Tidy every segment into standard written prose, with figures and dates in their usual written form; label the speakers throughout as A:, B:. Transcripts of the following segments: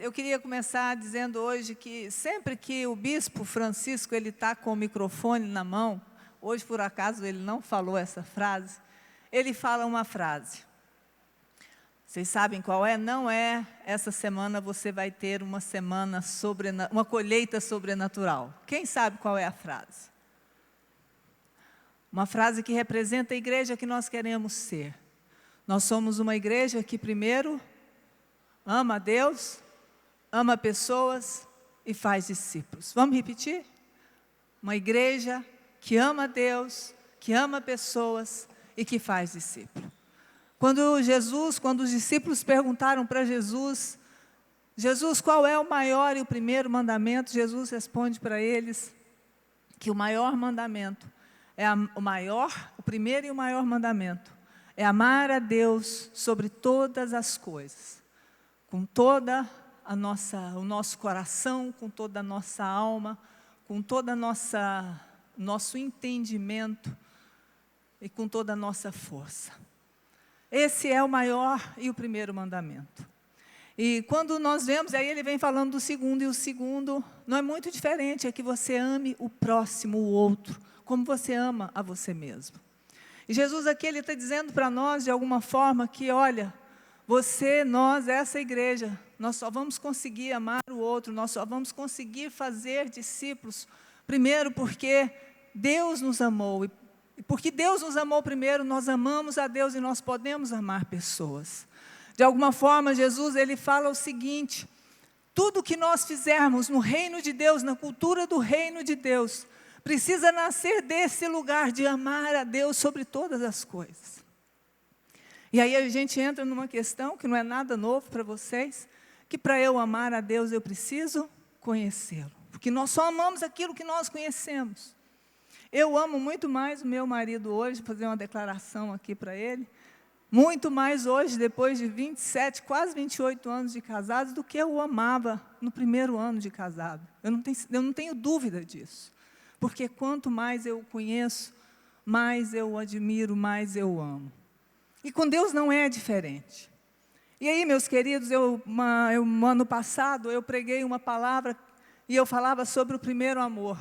A: Eu queria começar dizendo hoje que sempre que o bispo Francisco ele está com o microfone na mão, hoje por acaso ele não falou essa frase, ele fala uma frase. Vocês sabem qual é? Não é essa semana você vai ter uma uma colheita sobrenatural. Quem sabe qual é a frase? Uma frase que representa a igreja que nós queremos ser. Nós somos uma igreja que primeiro ama a Deus, ama pessoas e faz discípulos. Vamos repetir? Uma igreja que ama a Deus, que ama pessoas e que faz discípulos. Quando os discípulos perguntaram para Jesus, qual é o maior e o primeiro mandamento? Jesus responde para eles que o maior mandamento, o primeiro e o maior mandamento, é amar a Deus sobre todas as coisas, com toda o nosso coração, com toda a nossa alma, com todo nosso entendimento e com toda a nossa força. Esse é o maior e o primeiro mandamento. E quando nós vemos, aí ele vem falando do segundo, e o segundo não é muito diferente, é que você ame o próximo, o outro, como você ama a você mesmo. E Jesus aqui, ele está dizendo para nós, de alguma forma, que olha, nós, essa igreja, nós só vamos conseguir amar o outro, nós só vamos conseguir fazer discípulos, primeiro porque Deus nos amou, e porque Deus nos amou primeiro, nós amamos a Deus e nós podemos amar pessoas. De alguma forma, Jesus, ele fala o seguinte, tudo que nós fizermos no reino de Deus, na cultura do reino de Deus, precisa nascer desse lugar de amar a Deus sobre todas as coisas. E aí a gente entra numa questão que não é nada novo para vocês, que para eu amar a Deus eu preciso conhecê-lo. Porque nós só amamos aquilo que nós conhecemos. Eu amo muito mais o meu marido hoje, vou fazer uma declaração aqui para ele, muito mais hoje, depois de 27, quase 28 anos de casados, do que eu o amava no primeiro ano de casado. Eu não tenho dúvida disso. Porque quanto mais eu o conheço, mais eu o admiro, mais eu o amo. E com Deus não é diferente. E aí, meus queridos, ano passado, eu preguei uma palavra e eu falava sobre o primeiro amor.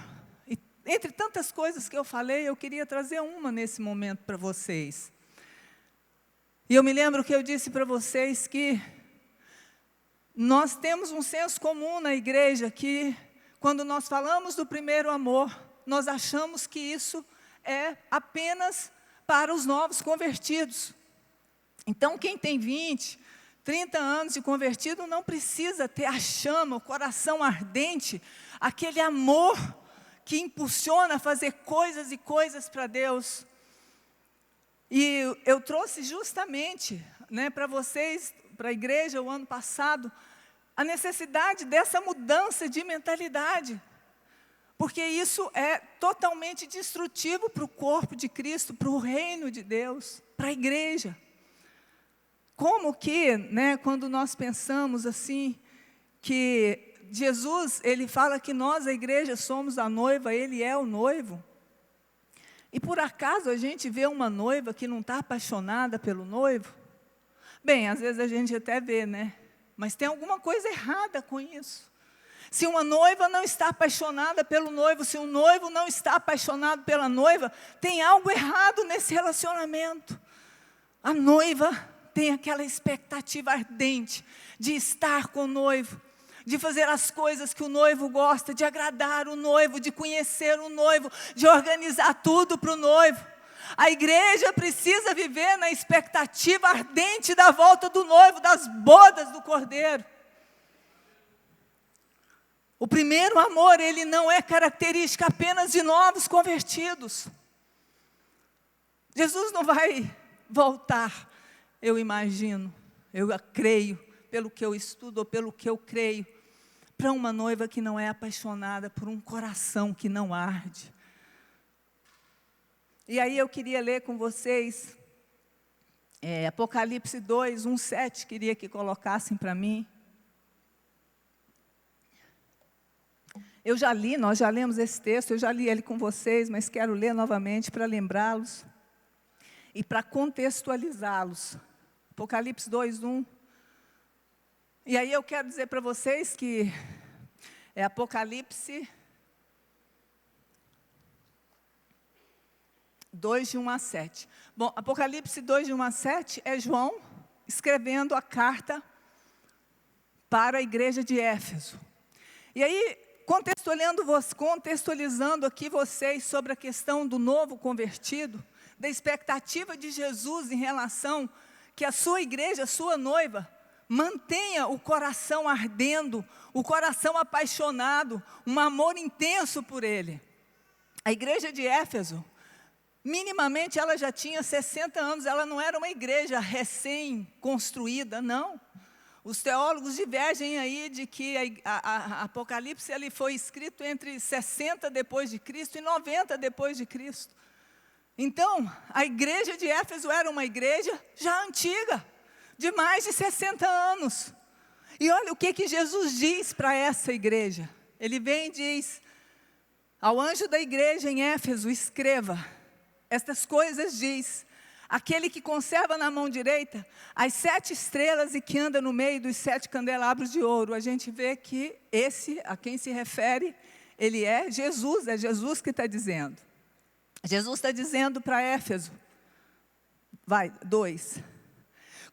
A: E entre tantas coisas que eu falei, eu queria trazer uma nesse momento para vocês. E eu me lembro que eu disse para vocês que nós temos um senso comum na igreja que, quando nós falamos do primeiro amor, nós achamos que isso é apenas para os novos convertidos. Então, quem tem 20, 30 anos de convertido não precisa ter a chama, o coração ardente, aquele amor que impulsiona a fazer coisas e coisas para Deus. E eu trouxe justamente para vocês, para a igreja, o ano passado, a necessidade dessa mudança de mentalidade. Porque isso é totalmente destrutivo para o corpo de Cristo, para o reino de Deus, para a igreja. Como que, quando nós pensamos assim, que Jesus, ele fala que nós, a igreja, somos a noiva, ele é o noivo. E por acaso a gente vê uma noiva que não está apaixonada pelo noivo? Bem, às vezes a gente até vê, mas tem alguma coisa errada com isso. Se uma noiva não está apaixonada pelo noivo, se um noivo não está apaixonado pela noiva, tem algo errado nesse relacionamento. A noiva tem aquela expectativa ardente de estar com o noivo, de fazer as coisas que o noivo gosta, de agradar o noivo, de conhecer o noivo, de organizar tudo para o noivo. A igreja precisa viver na expectativa ardente da volta do noivo, das bodas do Cordeiro. O primeiro amor, ele não é característica apenas de novos convertidos. Jesus não vai voltar, eu imagino, eu creio, pelo que eu estudo ou pelo que eu creio, para uma noiva que não é apaixonada por um coração que não arde. E aí eu queria ler com vocês, Apocalipse 2, 1, 7, queria que colocassem para mim. Eu já li, nós já lemos esse texto, eu já li ele com vocês, mas quero ler novamente para lembrá-los e para contextualizá-los. Apocalipse 2, 1. E aí eu quero dizer para vocês que é Apocalipse 2, de 1 a 7. Bom, Apocalipse 2, de 1 a 7 é João escrevendo a carta para a igreja de Éfeso. E aí, contextualizando aqui vocês sobre a questão do novo convertido, da expectativa de Jesus em relação que a sua igreja, a sua noiva, mantenha o coração ardendo, o coração apaixonado, um amor intenso por Ele. A igreja de Éfeso, minimamente ela já tinha 60 anos, ela não era uma igreja recém-construída, não. Os teólogos divergem aí de que a Apocalipse ele foi escrito entre 60 depois de Cristo e 90 depois de Cristo. Então, a igreja de Éfeso era uma igreja já antiga, de mais de 60 anos. E olha o que Jesus diz para essa igreja. Ele vem e diz, ao anjo da igreja em Éfeso, escreva, estas coisas diz, aquele que conserva na mão direita as 7 estrelas e que anda no meio dos 7 candelabros de ouro. A gente vê que esse, a quem se refere, ele é Jesus que está dizendo. Jesus está dizendo para Éfeso, 2.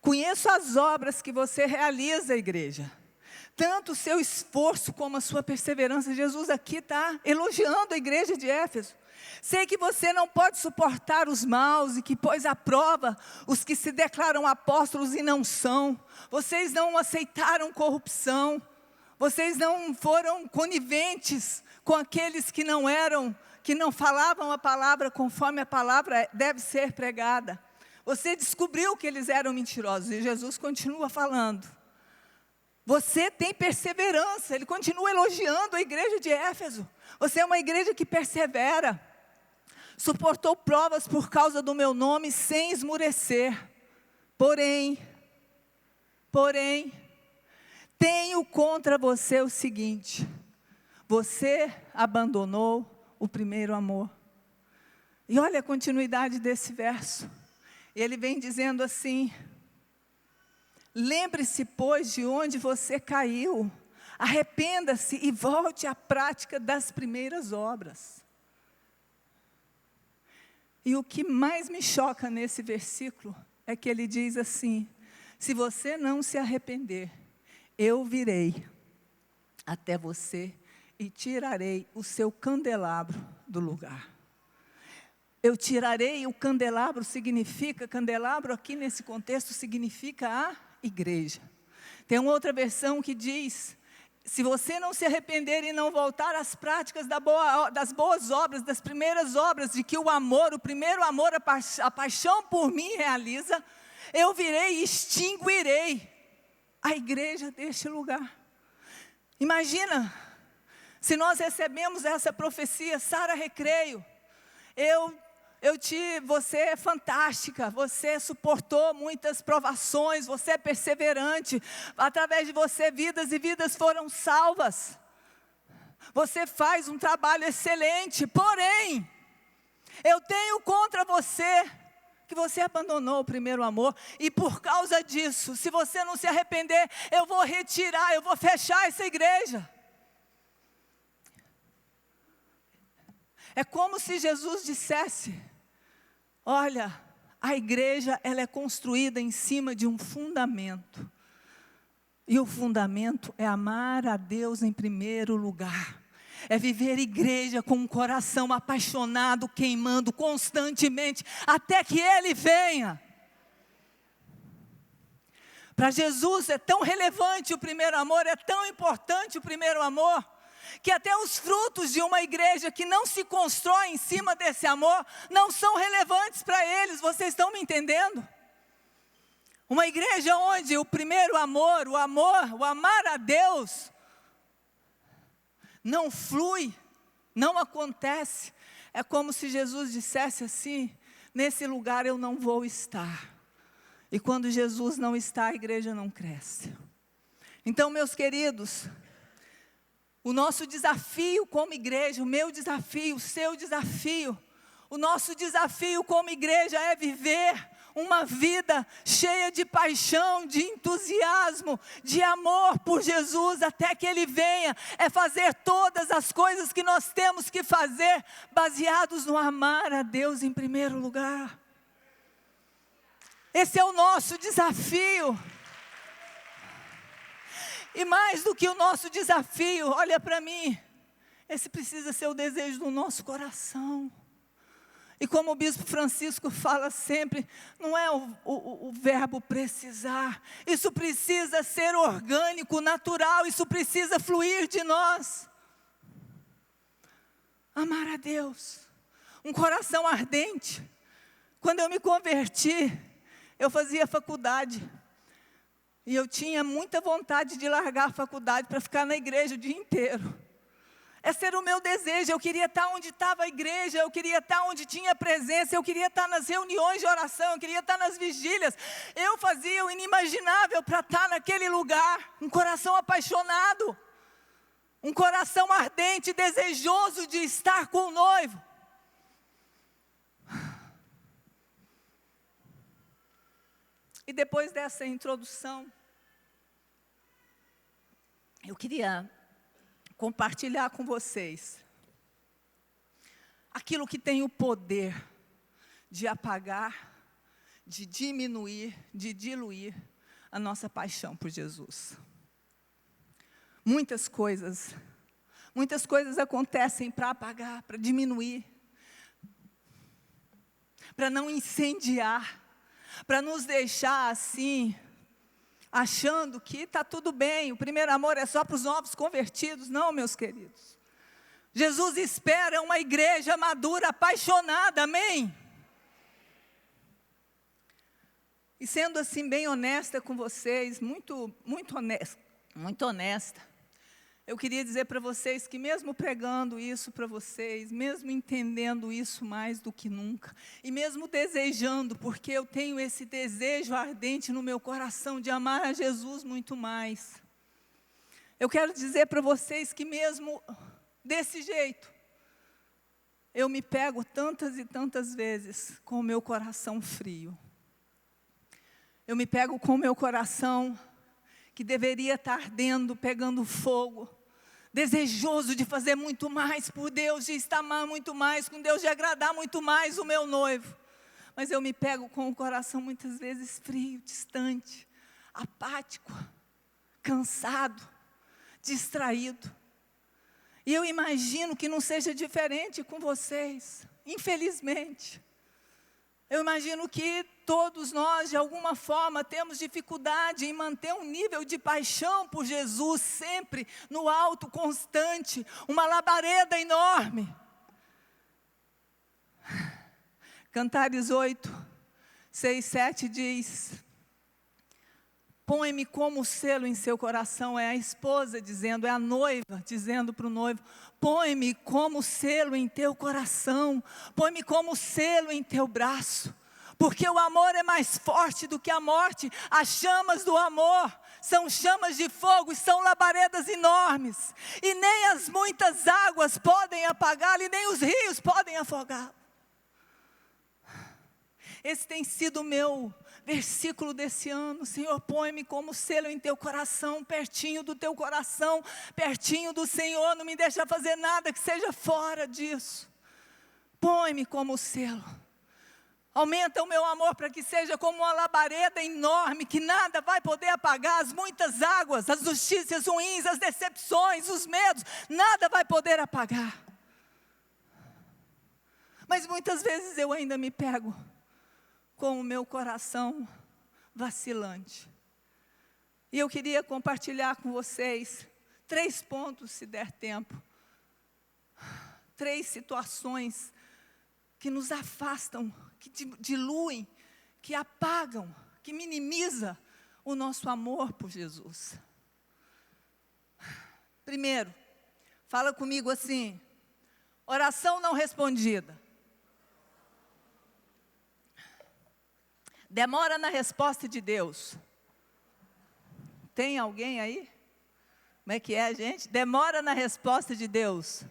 A: Conheço as obras que você realiza, igreja, tanto o seu esforço como a sua perseverança. Jesus aqui está elogiando a igreja de Éfeso. Sei que você não pode suportar os maus e que pôs à prova os que se declaram apóstolos e não são. Vocês não aceitaram corrupção. Vocês não foram coniventes com aqueles que não eram, que não falavam a palavra conforme a palavra deve ser pregada. Você descobriu que eles eram mentirosos e Jesus continua falando. Você tem perseverança, ele continua elogiando a igreja de Éfeso. Você é uma igreja que persevera. Suportou provas por causa do meu nome sem esmurecer. Porém, tenho contra você o seguinte: você abandonou o primeiro amor. E olha a continuidade desse verso. Ele vem dizendo assim: lembre-se, pois, de onde você caiu, arrependa-se e volte à prática das primeiras obras. E o que mais me choca nesse versículo é que ele diz assim: se você não se arrepender, eu virei até você e tirarei o seu candelabro do lugar. Eu tirarei o candelabro, candelabro aqui nesse contexto significa a igreja. Tem uma outra versão que diz, se você não se arrepender e não voltar às práticas das boas obras, das primeiras obras, de que o primeiro amor, a paixão por mim realiza, eu virei e extinguirei a igreja deste lugar. Imagina, se nós recebemos essa profecia, Sara Recreio, você é fantástica, você suportou muitas provações, você é perseverante, através de você vidas e vidas foram salvas, você faz um trabalho excelente, porém, eu tenho contra você, que você abandonou o primeiro amor, e por causa disso, se você não se arrepender, eu vou fechar essa igreja. É como se Jesus dissesse, olha, a igreja ela é construída em cima de um fundamento. E o fundamento é amar a Deus em primeiro lugar. É viver igreja com um coração apaixonado, queimando constantemente, até que Ele venha. Para Jesus é tão relevante o primeiro amor, é tão importante o primeiro amor, que até os frutos de uma igreja que não se constrói em cima desse amor, não são relevantes para eles. Vocês estão me entendendo? Uma igreja onde o primeiro amor, o amar a Deus, não flui, não acontece. É como se Jesus dissesse assim, nesse lugar eu não vou estar. E quando Jesus não está, a igreja não cresce. Então, meus queridos, o nosso desafio como igreja, o meu desafio, o seu desafio, o nosso desafio como igreja é viver uma vida cheia de paixão, de entusiasmo, de amor por Jesus, até que Ele venha, é fazer todas as coisas que nós temos que fazer, baseados no amar a Deus em primeiro lugar. Esse é o nosso desafio. E mais do que o nosso desafio, olha para mim, esse precisa ser o desejo do nosso coração. E como o bispo Francisco fala sempre, não é o verbo precisar, isso precisa ser orgânico, natural, isso precisa fluir de nós. Amar a Deus, um coração ardente. Quando eu me converti, eu fazia faculdade, e eu tinha muita vontade de largar a faculdade para ficar na igreja o dia inteiro. Esse era o meu desejo, eu queria estar onde estava a igreja, eu queria estar onde tinha presença, eu queria estar nas reuniões de oração, eu queria estar nas vigílias. Eu fazia o inimaginável para estar naquele lugar, um coração apaixonado, um coração ardente, desejoso de estar com o noivo. E depois dessa introdução, eu queria compartilhar com vocês aquilo que tem o poder de apagar, de diminuir, de diluir a nossa paixão por Jesus. Muitas coisas acontecem para apagar, para diminuir, para não incendiar, para nos deixar assim, achando que está tudo bem, o primeiro amor é só para os novos convertidos. Não, meus queridos. Jesus espera uma igreja madura, apaixonada, amém? E sendo assim bem honesta com vocês, muito honesta, eu queria dizer para vocês que mesmo pregando isso para vocês, mesmo entendendo isso mais do que nunca, e mesmo desejando, porque eu tenho esse desejo ardente no meu coração de amar a Jesus muito mais, eu quero dizer para vocês que mesmo desse jeito, eu me pego tantas e tantas vezes com o meu coração frio. Eu me pego com o meu coração que deveria estar ardendo, pegando fogo, desejoso de fazer muito mais por Deus, de estar muito mais com Deus, de agradar muito mais o meu noivo. Mas eu me pego com o coração muitas vezes frio, distante, apático, cansado, distraído. E eu imagino que não seja diferente com vocês, infelizmente. Eu imagino que todos nós, de alguma forma, temos dificuldade em manter um nível de paixão por Jesus, sempre no alto, constante, uma labareda enorme. Cantares 8, 6, 7 diz: põe-me como selo em seu coração. É a esposa dizendo, é a noiva dizendo para o noivo: põe-me como selo em teu coração, põe-me como selo em teu braço, porque o amor é mais forte do que a morte. As chamas do amor são chamas de fogo e são labaredas enormes, e nem as muitas águas podem apagá-lo, e nem os rios podem afogá-lo. Esse tem sido o meu versículo desse ano. Senhor, põe-me como selo em teu coração, pertinho do teu coração, pertinho do Senhor, não me deixa fazer nada que seja fora disso. Põe-me como selo. Aumenta o meu amor para que seja como uma labareda enorme, que nada vai poder apagar, as muitas águas, as notícias ruins, as decepções, os medos, nada vai poder apagar. Mas muitas vezes eu ainda me pego com o meu coração vacilante. E eu queria compartilhar com vocês 3 pontos, se der tempo. 3 situações que nos afastam, que diluem, que apagam, que minimizam o nosso amor por Jesus. Primeiro, fala comigo assim: oração não respondida. Demora na resposta de Deus. Tem alguém aí? Como é que é, gente? Demora na resposta de Deus.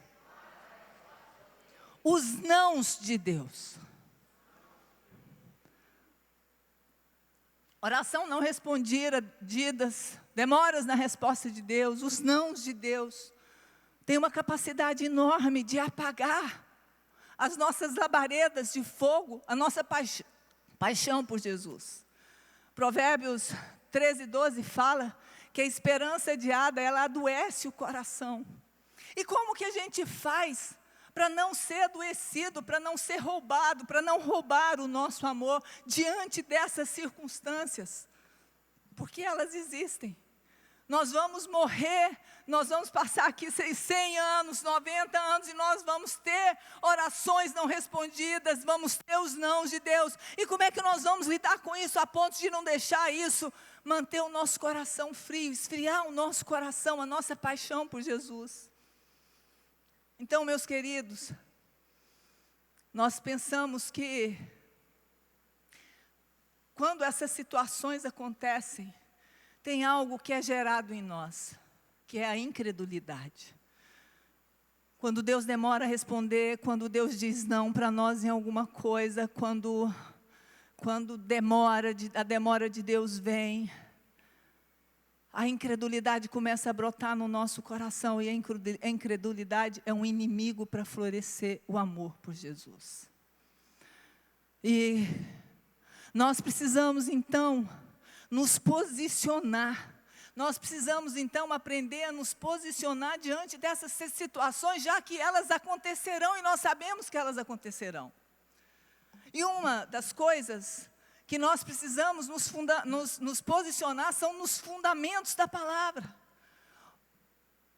A: Os nãos de Deus. Oração não respondida, demoras na resposta de Deus, os nãos de Deus, tem uma capacidade enorme de apagar as nossas labaredas de fogo, a nossa paixão por Jesus. Provérbios 13:12 fala que a esperança adiada, ela adoece o coração. E como que a gente faz para não ser adoecido, para não ser roubado, para não roubar o nosso amor diante dessas circunstâncias? Porque elas existem. Nós vamos morrer, nós vamos passar aqui 100 anos, 90 anos, e nós vamos ter orações não respondidas, vamos ter os nãos de Deus. E como é que nós vamos lidar com isso, a ponto de não deixar isso manter o nosso coração frio, esfriar o nosso coração, a nossa paixão por Jesus? Então, meus queridos, nós pensamos que quando essas situações acontecem, tem algo que é gerado em nós, que é a incredulidade. Quando Deus demora a responder, quando Deus diz não para nós em alguma coisa, quando a demora de Deus vem, a incredulidade começa a brotar no nosso coração, e a incredulidade é um inimigo para florescer o amor por Jesus. E nós precisamos então nos posicionar, nós precisamos então aprender a nos posicionar diante dessas situações, já que elas acontecerão e nós sabemos que elas acontecerão. E uma das coisas que nós precisamos nos posicionar são nos fundamentos da palavra.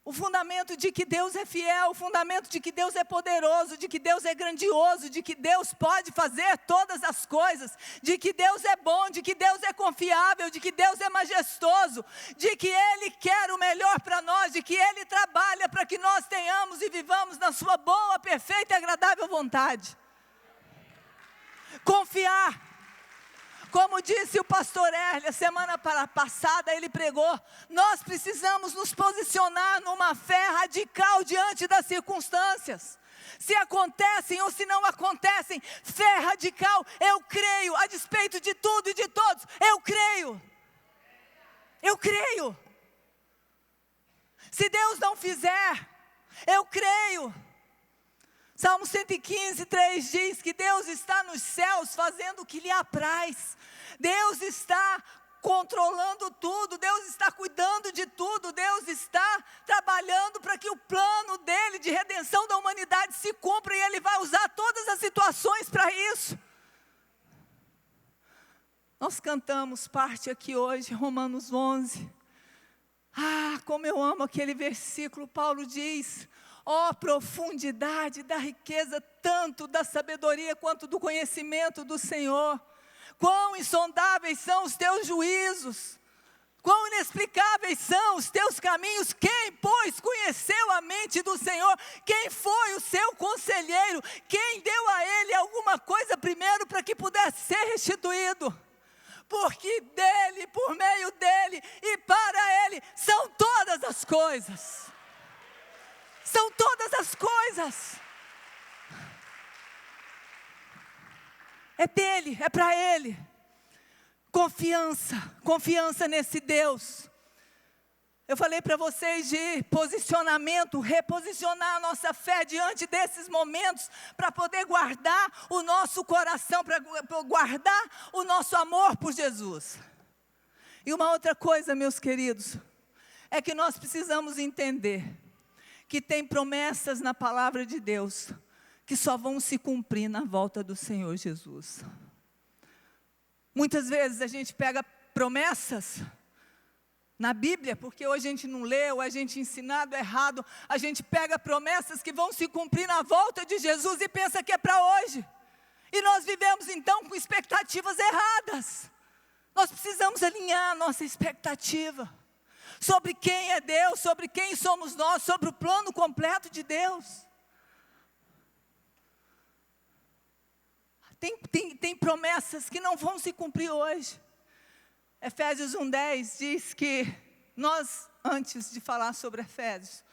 A: O fundamento de que Deus é fiel, o fundamento de que Deus é poderoso, de que Deus é grandioso, de que Deus pode fazer todas as coisas, de que Deus é bom, de que Deus é confiável, de que Deus é majestoso, de que Ele quer o melhor para nós, de que Ele trabalha para que nós tenhamos e vivamos na sua boa, perfeita e agradável vontade. Confiar. Como disse o pastor Erle, a semana passada ele pregou, nós precisamos nos posicionar numa fé radical diante das circunstâncias. Se acontecem ou se não acontecem, fé radical, eu creio, a despeito de tudo e de todos, eu creio. Eu creio. Se Deus não fizer, eu creio. Salmo 115:3 diz que Deus está nos céus fazendo o que lhe apraz. Deus está controlando tudo, Deus está cuidando de tudo, Deus está trabalhando para que o plano dele de redenção da humanidade se cumpra, e Ele vai usar todas as situações para isso. Nós cantamos parte aqui hoje, Romanos 11. Como eu amo aquele versículo. Paulo diz: ó profundidade da riqueza, tanto da sabedoria quanto do conhecimento do Senhor. Quão insondáveis são os teus juízos, quão inexplicáveis são os teus caminhos. Quem, pois, conheceu a mente do Senhor? Quem foi o seu conselheiro? Quem deu a ele alguma coisa primeiro para que pudesse ser restituído? Porque dele, por meio dele e para ele são todas as coisas. São todas as coisas. É dele, é para ele. Confiança nesse Deus. Eu falei para vocês de posicionamento, reposicionar a nossa fé diante desses momentos, para poder guardar o nosso coração, para guardar o nosso amor por Jesus. E uma outra coisa, meus queridos, é que nós precisamos entender que tem promessas na palavra de Deus que só vão se cumprir na volta do Senhor Jesus. Muitas vezes a gente pega promessas na Bíblia, porque ou a gente não lê, ou a gente é ensinado errado, a gente pega promessas que vão se cumprir na volta de Jesus e pensa que é para hoje. E nós vivemos então com expectativas erradas. Nós precisamos alinhar a nossa expectativa sobre quem é Deus, sobre quem somos nós, sobre o plano completo de Deus. Tem promessas que não vão se cumprir hoje. Efésios 1:10 diz que nós, antes de falar sobre Efésios,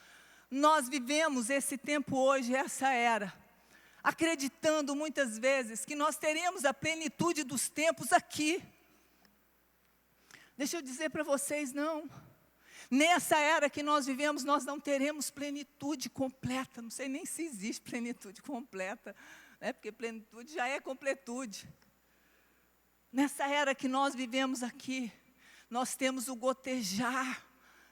A: nós vivemos esse tempo hoje, essa era, acreditando muitas vezes que nós teremos a plenitude dos tempos aqui. Deixa eu dizer para vocês, não. Nessa era que nós vivemos, nós não teremos plenitude completa. Não sei nem se existe plenitude completa, né? Porque plenitude já é completude. Nessa era que nós vivemos aqui, nós temos o gotejar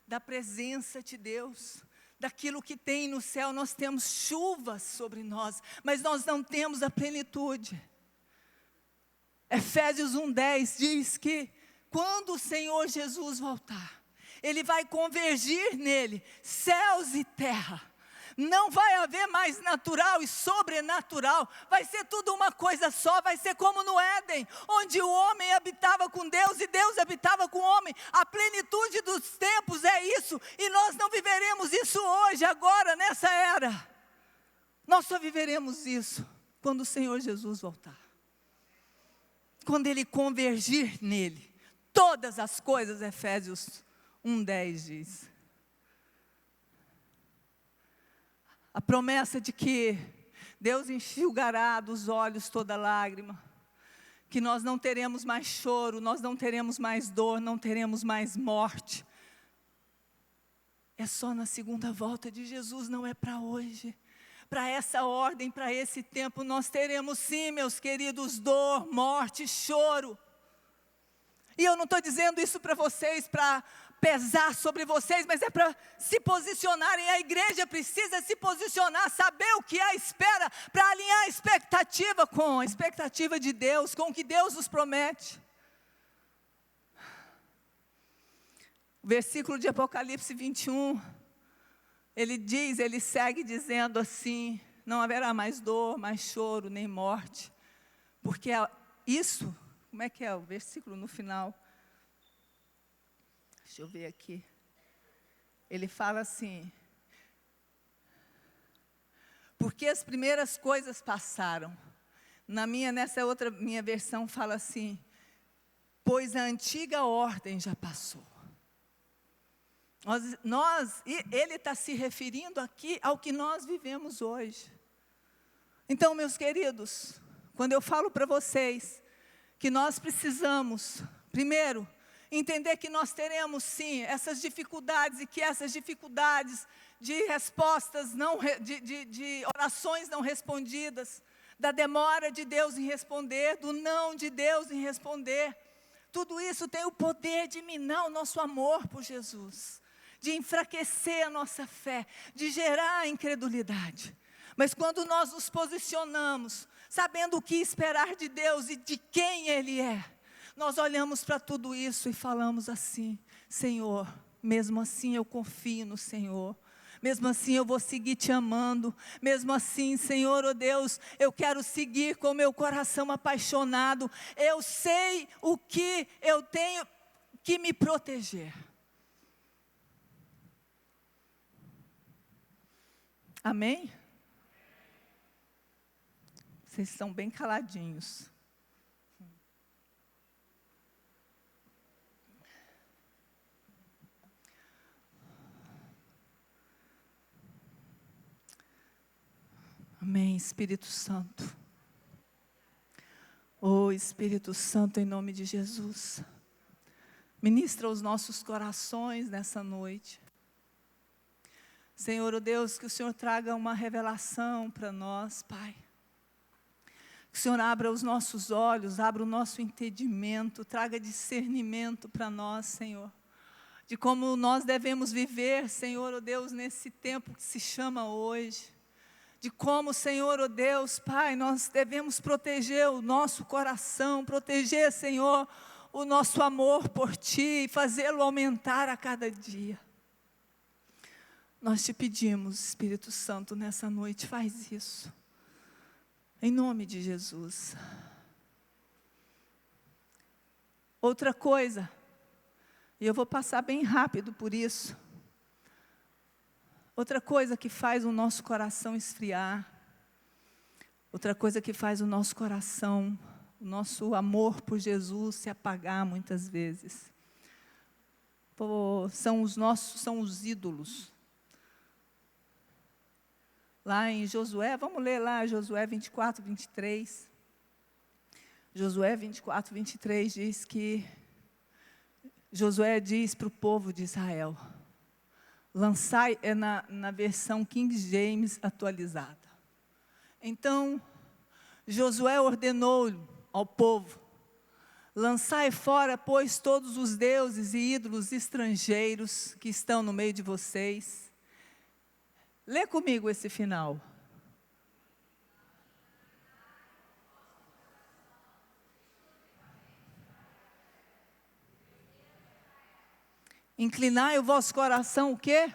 A: da presença de Deus, daquilo que tem no céu. Nós temos chuvas sobre nós, mas nós não temos a plenitude. Efésios 1:10 diz que quando o Senhor Jesus voltar, Ele vai convergir nele céus e terra. Não vai haver mais natural e sobrenatural, vai ser tudo uma coisa só, vai ser como no Éden, onde o homem habitava com Deus e Deus habitava com o homem. A plenitude dos tempos é isso, e nós não viveremos isso hoje, agora, nessa era. Nós só viveremos isso quando o Senhor Jesus voltar. Quando Ele convergir nele, todas as coisas, Efésios 1:10 diz. A promessa de que Deus enxugará dos olhos toda lágrima, que nós não teremos mais choro, nós não teremos mais dor, não teremos mais morte. É só na segunda volta de Jesus, não é para hoje. Para essa ordem, para esse tempo, nós teremos sim, meus queridos, dor, morte, choro. E eu não estou dizendo isso para vocês, para pesar sobre vocês, mas é para se posicionarem. A igreja precisa se posicionar, saber o que a espera, para alinhar a expectativa com a expectativa de Deus, com o que Deus nos promete. O versículo de Apocalipse 21, ele segue dizendo assim: não haverá mais dor, mais choro, nem morte, porque isso, como é que é o versículo no final? Deixa eu ver aqui. Ele fala assim: porque as primeiras coisas passaram. Nessa outra minha versão fala assim: pois a antiga ordem já passou. Ele está se referindo aqui ao que nós vivemos hoje. Então, meus queridos, quando eu falo para vocês que nós precisamos, primeiro, entender que nós teremos sim essas dificuldades, e que essas dificuldades de respostas, de orações não respondidas, da demora de Deus em responder, do não de Deus em responder, tudo isso tem o poder de minar o nosso amor por Jesus, de enfraquecer a nossa fé, de gerar a incredulidade. Mas quando nós nos posicionamos, sabendo o que esperar de Deus e de quem Ele é, nós olhamos para tudo isso e falamos assim: Senhor, mesmo assim eu confio no Senhor, mesmo assim eu vou seguir te amando, mesmo assim, Senhor, oh Deus, eu quero seguir com meu coração apaixonado, eu sei o que eu tenho que me proteger. Amém? Vocês estão bem caladinhos. Amém, Espírito Santo. Oh, Espírito Santo, em nome de Jesus, ministra os nossos corações nessa noite. Senhor, oh Deus, que o Senhor traga uma revelação para nós, Pai. Que o Senhor abra os nossos olhos, abra o nosso entendimento, traga discernimento para nós, Senhor. De como nós devemos viver, Senhor, oh Deus, nesse tempo que se chama hoje. De como, Senhor, oh Deus, Pai, nós devemos proteger o nosso coração, proteger, Senhor, o nosso amor por Ti e fazê-lo aumentar a cada dia. Nós te pedimos, Espírito Santo, nessa noite, faz isso. Em nome de Jesus. Outra coisa, e eu vou passar bem rápido por isso. Outra coisa que faz o nosso coração esfriar, outra coisa que faz o nosso coração, o nosso amor por Jesus se apagar muitas vezes, são os ídolos. Lá em Josué, vamos ler lá, Josué 24, 23. Josué 24, 23 diz que Josué diz para o povo de Israel, lançai, é na versão King James atualizada. Então, Josué ordenou ao povo, lançai fora, pois, todos os deuses e ídolos estrangeiros que estão no meio de vocês. Lê comigo esse final. Inclinai o vosso coração o quê?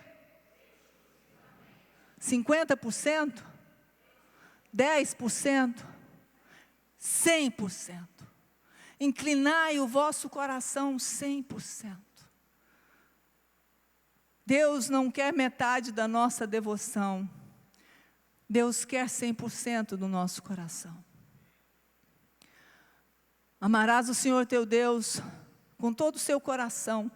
A: 50%? 10%? 100%. Inclinai o vosso coração 100%. Deus não quer metade da nossa devoção. Deus quer 100% do nosso coração. Amarás o Senhor teu Deus com todo o seu coração,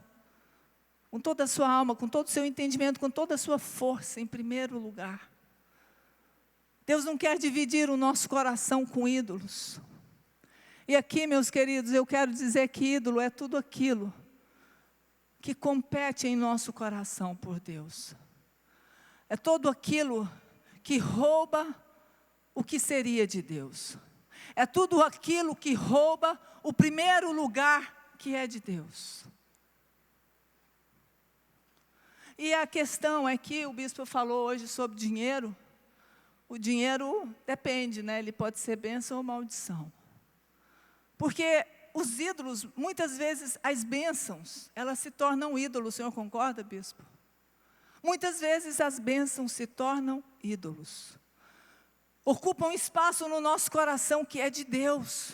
A: com toda a sua alma, com todo o seu entendimento, com toda a sua força, em primeiro lugar. Deus não quer dividir o nosso coração com ídolos. E aqui, meus queridos, eu quero dizer que ídolo é tudo aquilo que compete em nosso coração por Deus. É tudo aquilo que rouba o que seria de Deus. É tudo aquilo que rouba o primeiro lugar que é de Deus. E a questão é que o bispo falou hoje sobre dinheiro. O dinheiro depende, né? Ele pode ser bênção ou maldição. Porque os ídolos, muitas vezes as bênçãos, elas se tornam ídolos. O senhor concorda, bispo? Muitas vezes as bênçãos se tornam ídolos. Ocupam espaço no nosso coração que é de Deus.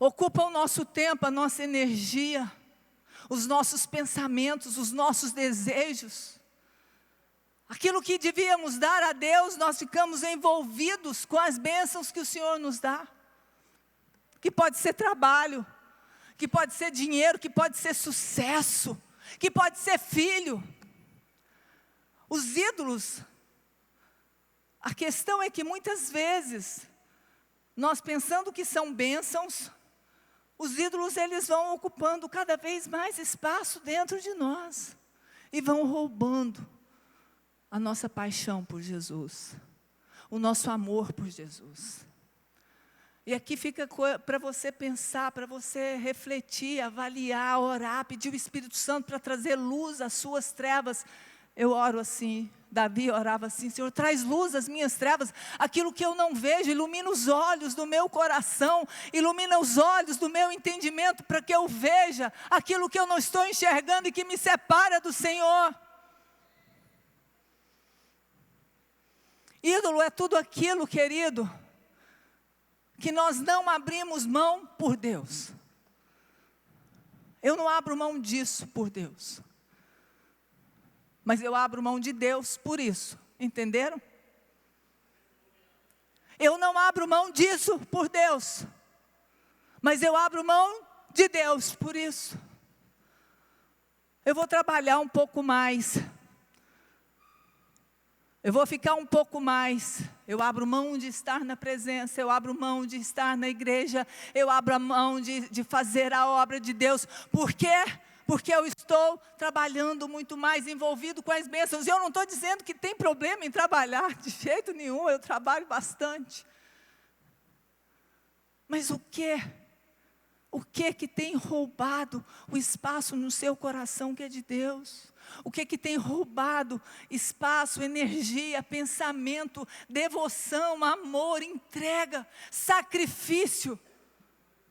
A: Ocupam o nosso tempo, a nossa energia, os nossos pensamentos, os nossos desejos. Aquilo que devíamos dar a Deus, nós ficamos envolvidos com as bênçãos que o Senhor nos dá. Que pode ser trabalho, que pode ser dinheiro, que pode ser sucesso, que pode ser filho. Os ídolos, a questão é que muitas vezes, nós pensando que são bênçãos, os ídolos eles vão ocupando cada vez mais espaço dentro de nós. E vão roubando a nossa paixão por Jesus, o nosso amor por Jesus. E aqui fica para você pensar, para você refletir, avaliar, orar, pedir o Espírito Santo para trazer luz às suas trevas. Eu oro assim, Davi orava assim, Senhor, traz luz às minhas trevas, aquilo que eu não vejo, ilumina os olhos do meu coração, ilumina os olhos do meu entendimento, para que eu veja aquilo que eu não estou enxergando e que me separa do Senhor. Ídolo é tudo aquilo, querido, que nós não abrimos mão por Deus. Eu não abro mão disso por Deus. Mas eu abro mão de Deus por isso. Entenderam? Eu não abro mão disso por Deus. Mas eu abro mão de Deus por isso. Eu vou trabalhar um pouco mais. Eu vou ficar um pouco mais. Eu abro mão de estar na presença. Eu abro mão de estar na igreja. Eu abro mão de fazer a obra de Deus. Por quê? Porque eu estou trabalhando muito mais, envolvido com as bênçãos. Eu não estou dizendo que tem problema em trabalhar, de jeito nenhum, eu trabalho bastante. Mas o que? O que tem roubado o espaço no seu coração que é de Deus? O que tem roubado espaço, energia, pensamento, devoção, amor, entrega, sacrifício?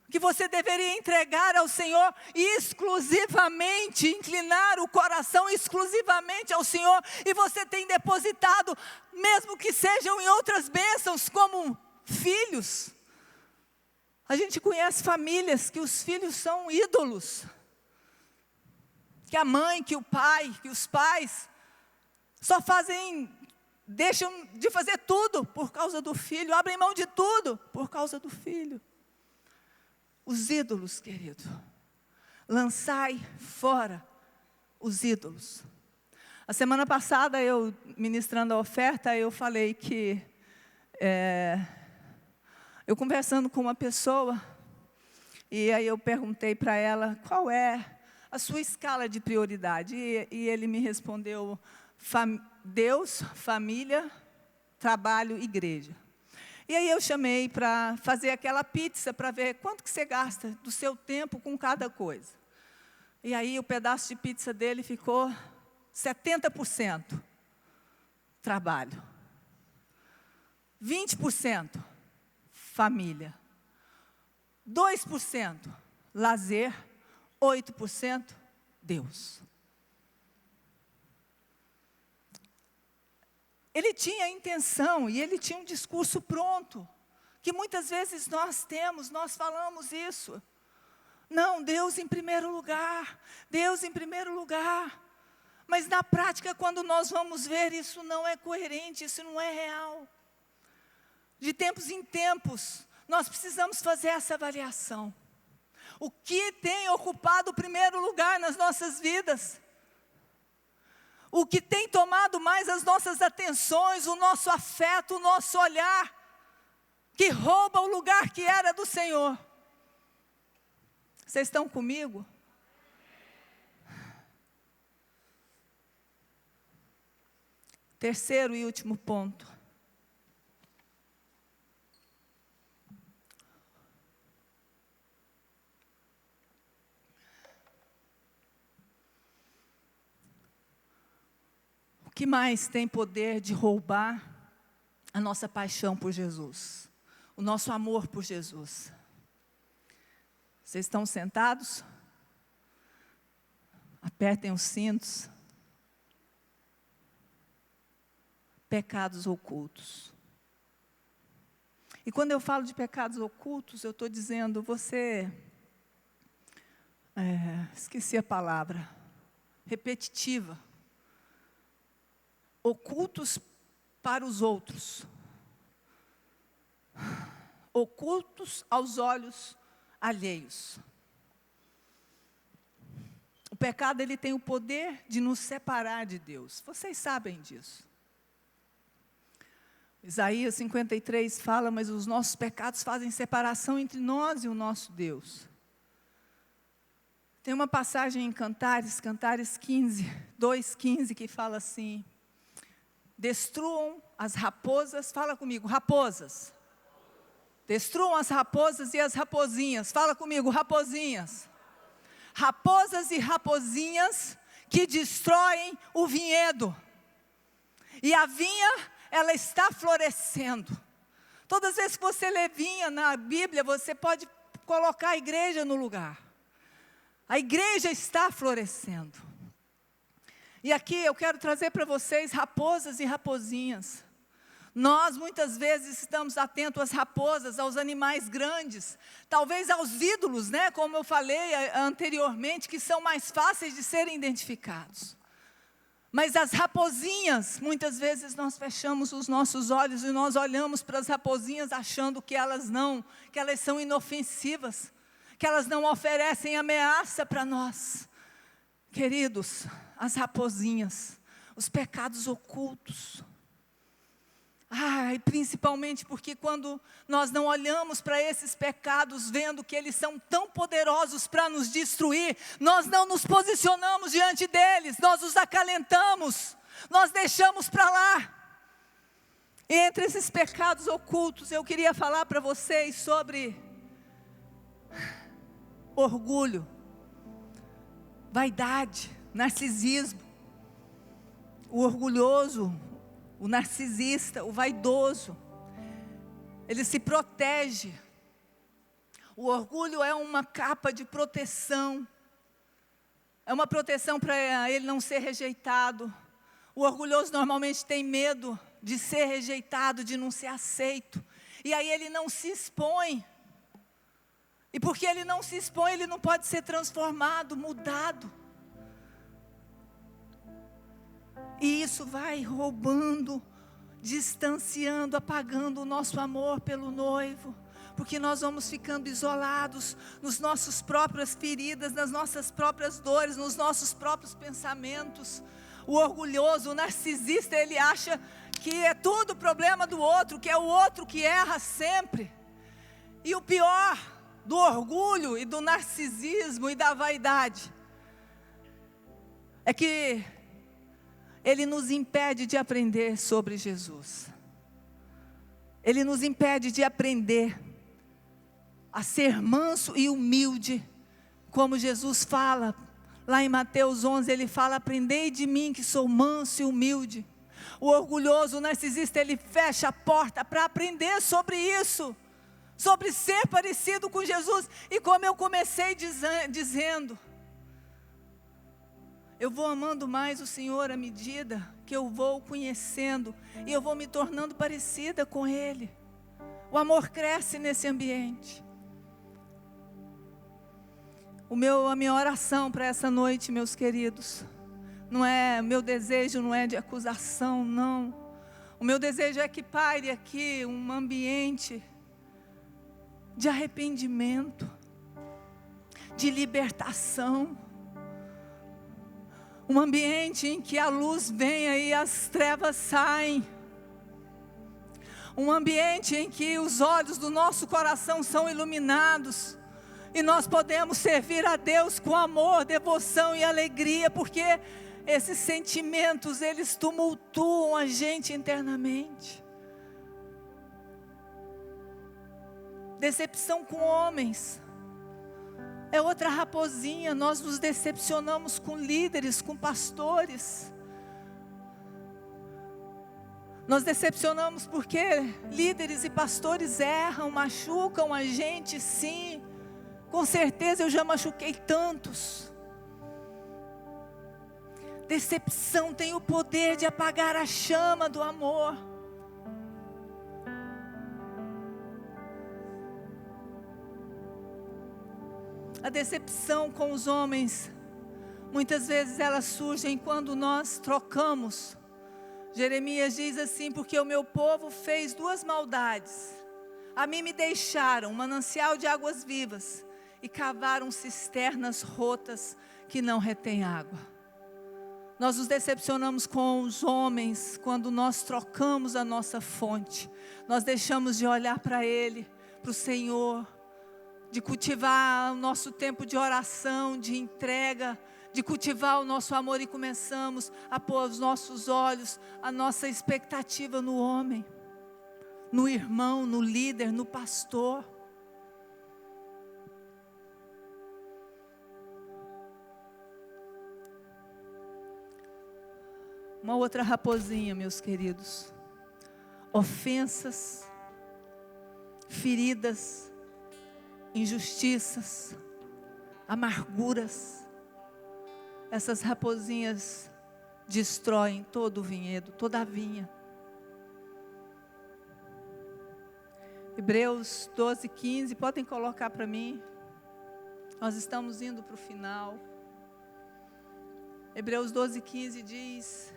A: Que você deveria entregar ao Senhor exclusivamente, inclinar o coração exclusivamente ao Senhor, e você tem depositado, mesmo que sejam em outras bênçãos, como filhos. A gente conhece famílias que os filhos são ídolos, que a mãe, que o pai, que os pais só deixam de fazer tudo por causa do filho, abrem mão de tudo por causa do filho. Os ídolos, querido, lançai fora os ídolos. A semana passada, eu ministrando a oferta, eu falei que, eu conversando com uma pessoa, E aí eu perguntei para ela, qual é a sua escala de prioridade? E ele me respondeu, Deus, família, trabalho, igreja. E aí eu chamei para fazer aquela pizza, para ver quanto que você gasta do seu tempo com cada coisa. E aí o pedaço de pizza dele ficou 70% trabalho, 20% família, 2% lazer, 8% Deus. Ele tinha a intenção e ele tinha um discurso pronto, que muitas vezes nós falamos isso. Não, Deus em primeiro lugar, Deus em primeiro lugar. Mas na prática, quando nós vamos ver, isso não é coerente, isso não é real. De tempos em tempos, nós precisamos fazer essa avaliação. O que tem ocupado o primeiro lugar nas nossas vidas? O que tem tomado mais as nossas atenções, o nosso afeto, o nosso olhar, que rouba o lugar que era do Senhor? Vocês estão comigo? Terceiro e último ponto. O que mais tem poder de roubar a nossa paixão por Jesus? O nosso amor por Jesus? Vocês estão sentados? Apertem os cintos. Pecados ocultos. E quando eu falo de pecados ocultos, eu estou dizendo, esqueci a palavra, repetitiva. Ocultos para os outros. Ocultos aos olhos alheios. O pecado, ele tem o poder de nos separar de Deus. Vocês sabem disso. Isaías 53 fala, mas os nossos pecados fazem separação entre nós e o nosso Deus. Tem uma passagem em Cantares 15, 2:15, que fala assim, destruam as raposas, fala comigo, raposas. Destruam as raposas e as raposinhas, fala comigo, raposinhas. Raposas e raposinhas que destroem o vinhedo. E a vinha, ela está florescendo. Todas as vezes que você lê vinha na Bíblia, você pode colocar a igreja no lugar. A igreja está florescendo. E aqui eu quero trazer para vocês raposas e raposinhas. Nós muitas vezes estamos atentos às raposas, aos animais grandes, talvez aos ídolos, né, como eu falei anteriormente, que são mais fáceis de serem identificados. Mas as raposinhas, muitas vezes nós fechamos os nossos olhos e nós olhamos para as raposinhas achando que elas são inofensivas, que elas não oferecem ameaça para nós. Queridos, as raposinhas, os pecados ocultos. E principalmente porque quando nós não olhamos para esses pecados, vendo que eles são tão poderosos para nos destruir, nós não nos posicionamos diante deles, nós os acalentamos, nós deixamos para lá. E entre esses pecados ocultos, eu queria falar para vocês sobre orgulho, vaidade, narcisismo. O orgulhoso, o narcisista, o vaidoso, ele se protege. O orgulho é uma capa de proteção. É uma proteção para ele não ser rejeitado. O orgulhoso normalmente tem medo de ser rejeitado, de não ser aceito. E aí ele não se expõe. E porque ele não se expõe, ele não pode ser transformado, mudado. E isso vai roubando, distanciando, apagando o nosso amor pelo noivo. Porque nós vamos ficando isolados nos nossos próprias feridas, nas nossas próprias dores, nos nossos próprios pensamentos. O orgulhoso, o narcisista, ele acha que é tudo problema do outro, que é o outro que erra sempre. E o pior do orgulho e do narcisismo e da vaidade, é que ele nos impede de aprender sobre Jesus. Ele nos impede de aprender a ser manso e humilde, como Jesus fala, lá em Mateus 11, ele fala: aprendei de mim que sou manso e humilde. O orgulhoso, o narcisista, ele fecha a porta para aprender sobre isso, sobre ser parecido com Jesus. E como eu comecei dizendo, eu vou amando mais o Senhor à medida que eu vou conhecendo, e eu vou me tornando parecida com Ele. O amor cresce nesse ambiente. A minha oração para essa noite, meus queridos, meu desejo não é de acusação, não. O meu desejo é que paire aqui um ambiente de arrependimento, de libertação. Um ambiente em que a luz venha e as trevas saem. Um ambiente em que os olhos do nosso coração são iluminados. E nós podemos servir a Deus com amor, devoção e alegria, porque esses sentimentos, eles tumultuam a gente internamente. Decepção com homens é outra raposinha. Nós nos decepcionamos com líderes, com pastores. Nós decepcionamos porque líderes e pastores erram, machucam a gente, sim. Com certeza eu já machuquei tantos. Decepção tem o poder de apagar a chama do amor. A decepção com os homens, muitas vezes elas surgem quando nós trocamos. Jeremias diz assim: porque o meu povo fez duas maldades. A mim me deixaram um manancial de águas vivas e cavaram cisternas rotas que não retêm água. Nós nos decepcionamos com os homens quando nós trocamos a nossa fonte. Nós deixamos de olhar para Ele, para o Senhor, de cultivar o nosso tempo de oração, de entrega, de cultivar o nosso amor, e começamos a pôr os nossos olhos, a nossa expectativa no homem, no irmão, no líder, no pastor. Uma outra raposinha, meus queridos: ofensas, feridas, injustiças, amarguras. Essas raposinhas destroem todo o vinhedo, toda a vinha. Hebreus 12:15, podem colocar para mim. Nós estamos indo para o final. Hebreus 12:15 diz: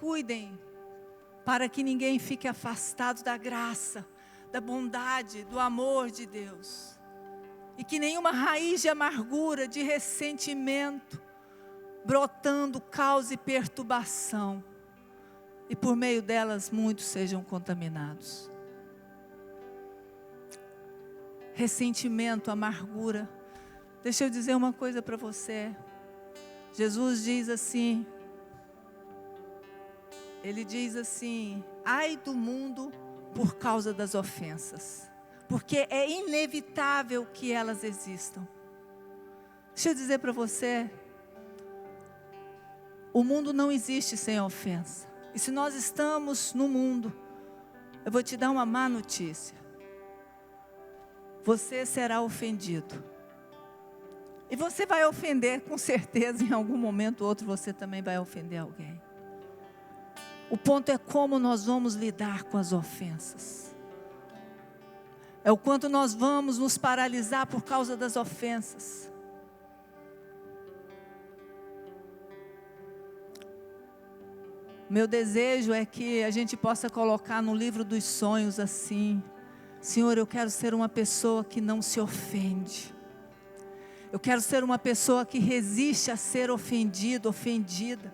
A: cuidem para que ninguém fique afastado da graça, da bondade, do amor de Deus. E que nenhuma raiz de amargura, de ressentimento, brotando, cause perturbação. E por meio delas muitos sejam contaminados. Ressentimento, amargura. Deixa eu dizer uma coisa para você. Jesus diz assim, Ele diz assim: ai do mundo por causa das ofensas, porque é inevitável que elas existam. Deixa eu dizer para você, o mundo não existe sem ofensa. E se nós estamos no mundo, eu vou te dar uma má notícia: você será ofendido. E você vai ofender, com certeza, em algum momento ou outro você também vai ofender alguém. O ponto é como nós vamos lidar com as ofensas. É o quanto nós vamos nos paralisar por causa das ofensas. Meu desejo é que a gente possa colocar no livro dos sonhos assim: Senhor, eu quero ser uma pessoa que não se ofende. Eu quero ser uma pessoa que resiste a ser ofendido, ofendida.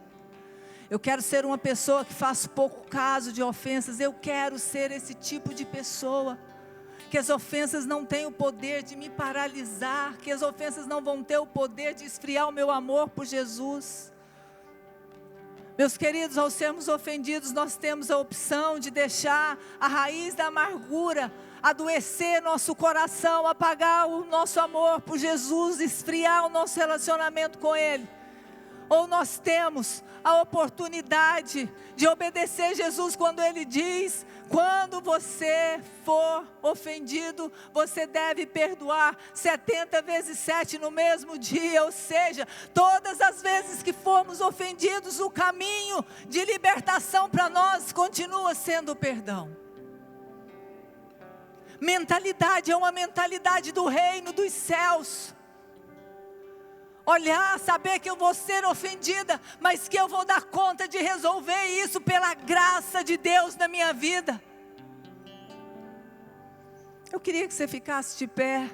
A: Eu quero ser uma pessoa que faz pouco caso de ofensas. Eu quero ser esse tipo de pessoa. que as ofensas não têm o poder de me paralisar, que as ofensas não vão ter o poder de esfriar o meu amor por Jesus. Meus queridos, ao sermos ofendidos, nós temos a opção de deixar a raiz da amargura adoecer nosso coração, apagar o nosso amor por Jesus, esfriar o nosso relacionamento com Ele. Ou nós temos a oportunidade de obedecer Jesus quando Ele diz: quando você for ofendido, você deve perdoar 70 vezes 7 no mesmo dia. Ou seja, todas as vezes que formos ofendidos, o caminho de libertação para nós continua sendo o perdão. Mentalidade é uma mentalidade do reino dos céus. Olhar, saber que eu vou ser ofendida, mas que eu vou dar conta de resolver isso pela graça de Deus na minha vida. Eu queria que você ficasse de pé.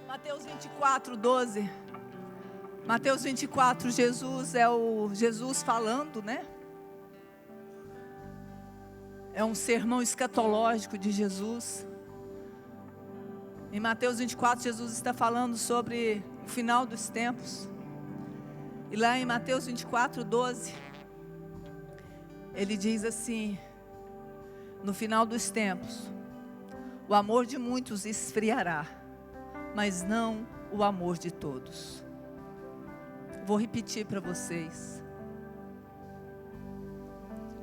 A: Mateus 24:12. Mateus 24, Jesus é o Jesus falando, né? É um sermão escatológico de Jesus. Em Mateus 24, Jesus está falando sobre o final dos tempos. E lá em Mateus 24:12, Ele diz assim: no final dos tempos, o amor de muitos esfriará, mas não o amor de todos. Vou repetir para vocês.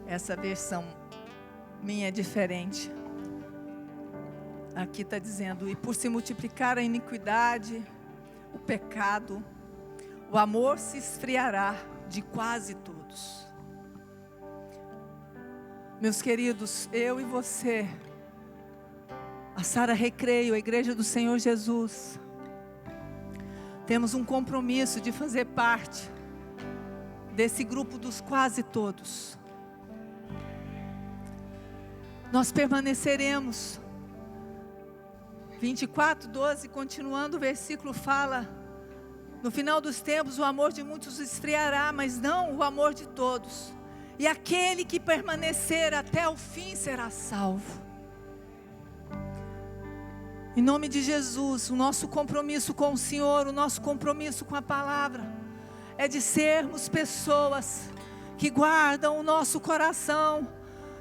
A: Essa versão minha é diferente. Aqui está dizendo: e por se multiplicar a iniquidade, o pecado, o amor se esfriará de quase todos. Meus queridos, eu e você, a Sara Recreio, a Igreja do Senhor Jesus, temos um compromisso de fazer parte desse grupo dos quase todos. Nós permaneceremos. 24:12, continuando o versículo, fala: no final dos tempos o amor de muitos esfriará, mas não o amor de todos. E aquele que permanecer até o fim será salvo. Em nome de Jesus, o nosso compromisso com o Senhor, o nosso compromisso com a palavra, é de sermos pessoas que guardam o nosso coração,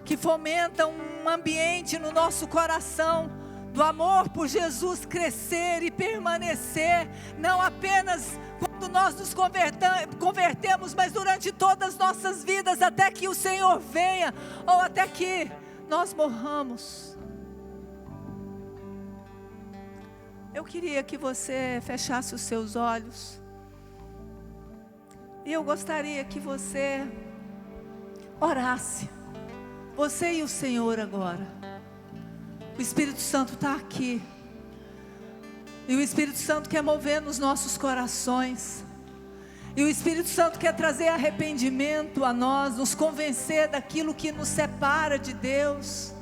A: que fomentam um ambiente no nosso coração, do amor por Jesus crescer e permanecer, não apenas quando nós nos convertemos, mas durante todas as nossas vidas, até que o Senhor venha, ou até que nós morramos. Eu queria que você fechasse os seus olhos. E eu gostaria que você orasse. Você e o Senhor agora. O Espírito Santo está aqui. E o Espírito Santo quer mover nos nossos corações. E o Espírito Santo quer trazer arrependimento a nós, nos convencer daquilo que nos separa de Deus.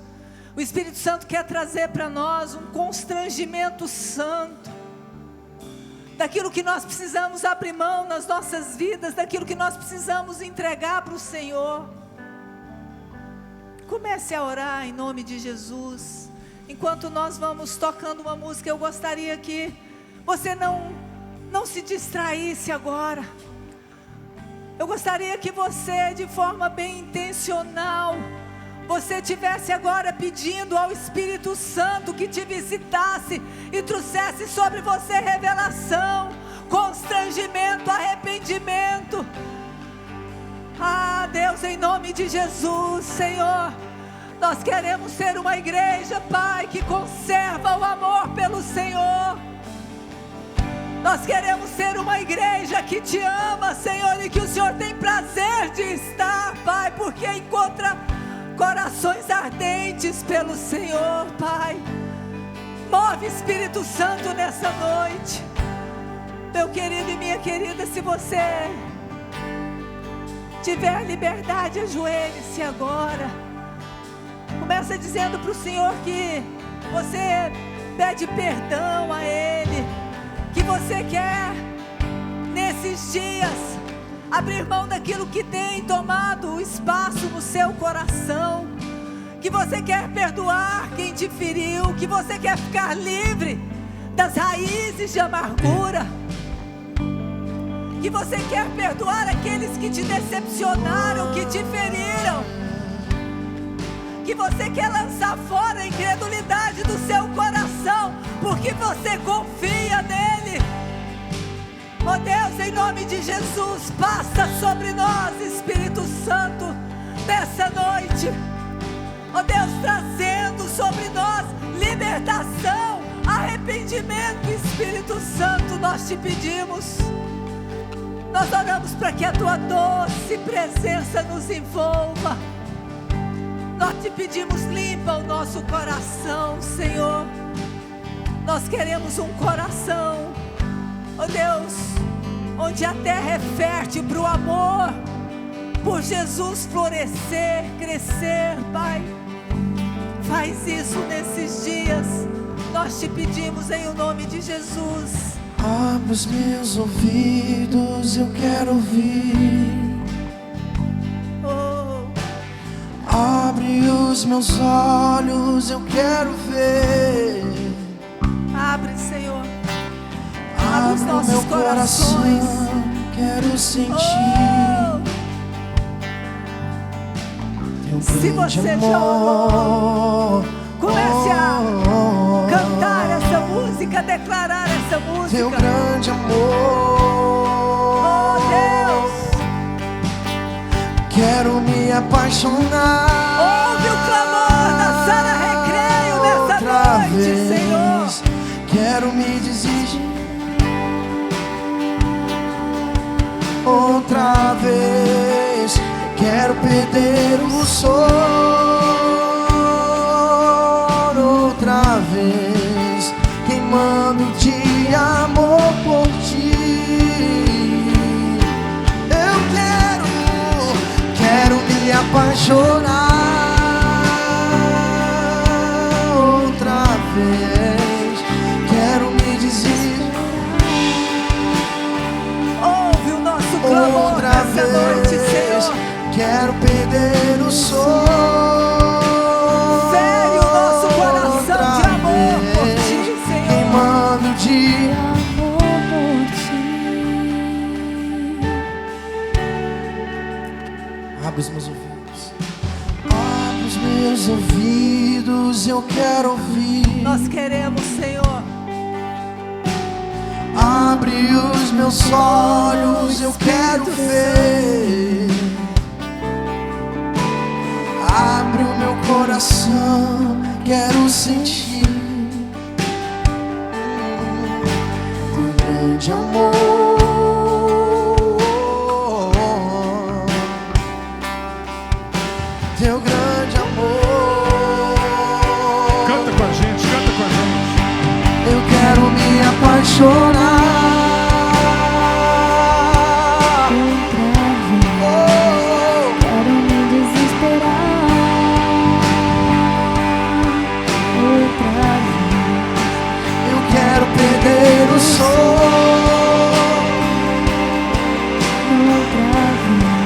A: O Espírito Santo quer trazer para nós um constrangimento santo, daquilo que nós precisamos abrir mão nas nossas vidas, daquilo que nós precisamos entregar para o Senhor. Comece a orar em nome de Jesus. Enquanto nós vamos tocando uma música, eu gostaria que você não se distraísse agora. Eu gostaria que você, de forma bem intencional, você estivesse agora pedindo ao Espírito Santo que te visitasse e trouxesse sobre você revelação, constrangimento, arrependimento. Ah, Deus, em nome de Jesus, Senhor, nós queremos ser uma igreja, Pai, que conserva o amor pelo Senhor. Nós queremos ser uma igreja que te ama, Senhor, e que o Senhor tem prazer de estar, Pai, porque encontra corações ardentes pelo Senhor, Pai. Move, Espírito Santo, nessa noite. Meu querido e minha querida, se você tiver liberdade, ajoelhe-se agora. Começa dizendo para o Senhor que você pede perdão a Ele, que você quer, nesses dias, abrir mão daquilo que tem tomado espaço no seu coração, que você quer perdoar quem te feriu, que você quer ficar livre das raízes de amargura, que você quer perdoar aqueles que te decepcionaram, que te feriram, que você quer lançar fora a incredulidade do seu coração, porque você confia nele. Oh Deus, em nome de Jesus, passa sobre nós, Espírito Santo, nessa noite. Oh Deus, trazendo sobre nós libertação, arrependimento. Espírito Santo, nós te pedimos, nós oramos para que a tua doce presença nos envolva. Nós te pedimos, limpa o nosso coração, Senhor. Nós queremos um coração, oh Deus, onde a terra é fértil para o amor, por Jesus florescer, crescer, Pai. Faz isso nesses dias, nós te pedimos em o nome de Jesus.
B: Abre os meus ouvidos, eu quero ouvir. Abre os meus olhos, eu quero ver.
A: Abre, Senhor. Abre os nossos
B: meu
A: corações.
B: Coração, quero sentir teu
A: Se
B: grande
A: você
B: amor.
A: já orou, comece a cantar essa música, declarar essa música.
B: Teu grande amor.
A: Oh Deus,
B: quero me apaixonar.
A: ouve o clamor da Sara Recreio nessa noite, Senhor.
B: Quero me desistir outra vez. Quero perder o sono outra vez, queimando de amor por ti. Eu quero me apaixonar outra vez. Quero me dizer,
A: ouve o nosso clamor
B: outra
A: nessa noite,
B: vez.
A: Senhor.
B: Quero perder o sono.
A: Fere o nosso coração
B: outra
A: de amor por
B: vez,
A: ti, Senhor.
B: queimando de
A: Amor por ti.
B: Abre os meus ouvidos. Abre os meus ouvidos, eu quero ouvir.
A: Nós queremos, Senhor.
B: Abre os meus olhos, eu quero ver. Abre o meu coração, quero sentir teu grande amor. Teu grande amor.
C: Canta com a gente, canta com a gente.
B: Eu quero me apaixonar.
D: Quero me desesperar outra vez.
B: Eu quero perder o sono
D: Outra vez.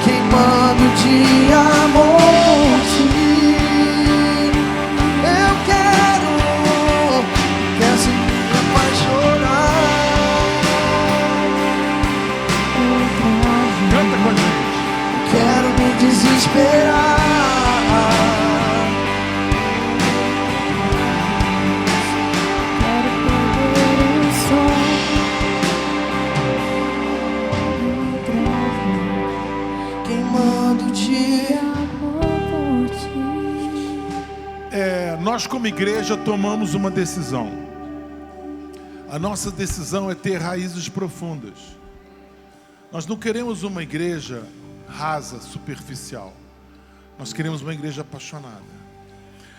B: queimando de amor por ti. Eu quero se me apaixonar.
C: Canta com a gente.
B: Quero me desesperar.
D: Quero perder o sono outra vez.
B: Queimando de
D: Amor por ti.
C: Nós como igreja tomamos uma decisão. A nossa decisão é ter raízes profundas. Nós não queremos uma igreja rasa, superficial. Nós queremos uma igreja apaixonada.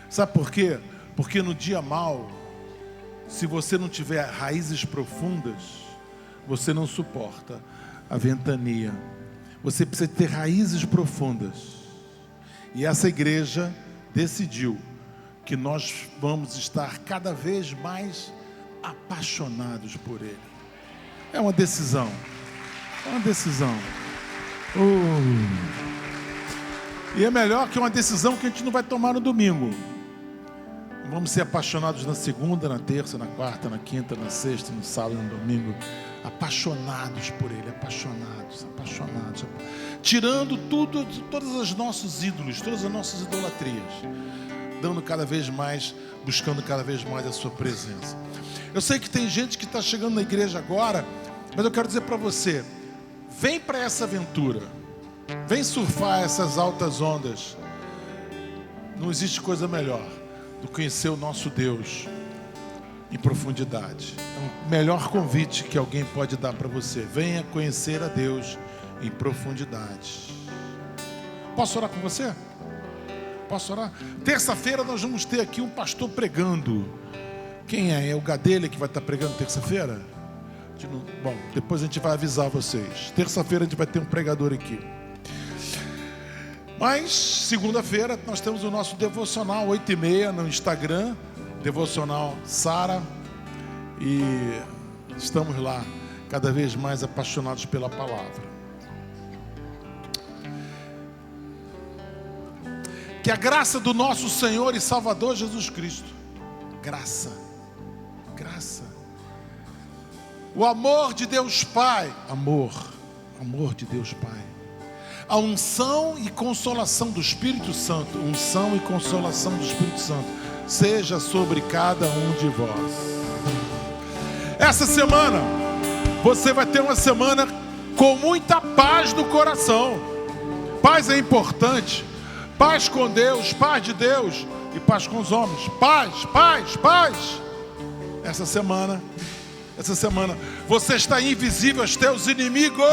C: Sabe por quê? Porque no dia mau, se você não tiver raízes profundas, você não suporta a ventania. Você precisa ter raízes profundas. E essa igreja decidiu que nós vamos estar cada vez mais apaixonados por Ele. É uma decisão. É uma decisão. E é melhor que uma decisão que a gente não vai tomar no domingo. Vamos ser apaixonados na segunda, na terça, na quarta, na quinta, na sexta, no sábado, no domingo. Apaixonados por Ele, apaixonados. Tirando tudo, todos os nossos ídolos, todas as nossas idolatrias. Dando cada vez mais, buscando cada vez mais a sua presença. Eu sei que tem gente que está chegando na igreja agora, mas eu quero dizer para você, vem para essa aventura. Vem surfar essas altas ondas. Não existe coisa melhor do que conhecer o nosso Deus em profundidade. É o melhor convite que alguém pode dar para você. Venha conhecer a Deus em profundidade. Posso orar com você? Posso orar? Terça-feira nós vamos ter aqui um pastor pregando. Quem é? É o Gadelha que vai estar pregando terça-feira? Bom, depois a gente vai avisar vocês. Terça-feira a gente vai ter um pregador aqui. Mas, segunda-feira, nós temos o nosso devocional, 8h30, no Instagram, devocional Sara, e estamos lá, cada vez mais apaixonados pela palavra. Que a graça do nosso Senhor e Salvador Jesus Cristo, graça, o amor de Deus Pai, amor de Deus Pai, a unção e consolação do Espírito Santo, seja sobre cada um de vós. Essa semana, você vai ter uma semana com muita paz no coração. Paz é importante. Paz com Deus, paz de Deus e paz com os homens. Paz. Essa semana, você está invisível aos teus inimigos.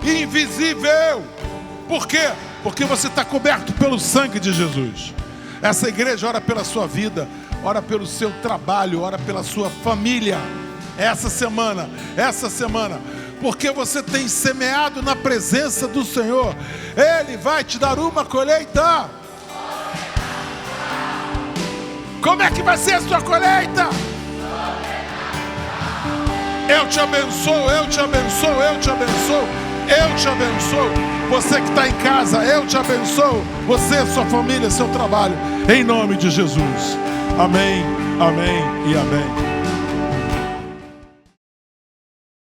C: Invisível. Por quê? Porque você está coberto pelo sangue de Jesus. Essa igreja ora pela sua vida, ora pelo seu trabalho, ora pela sua família. Essa semana, porque você tem semeado na presença do Senhor, Ele vai te dar uma colheita. Como é que vai ser a sua colheita? Eu te abençoo. Você que está em casa, eu te abençoo. Você, sua família, seu trabalho, em nome de Jesus. Amém e amém.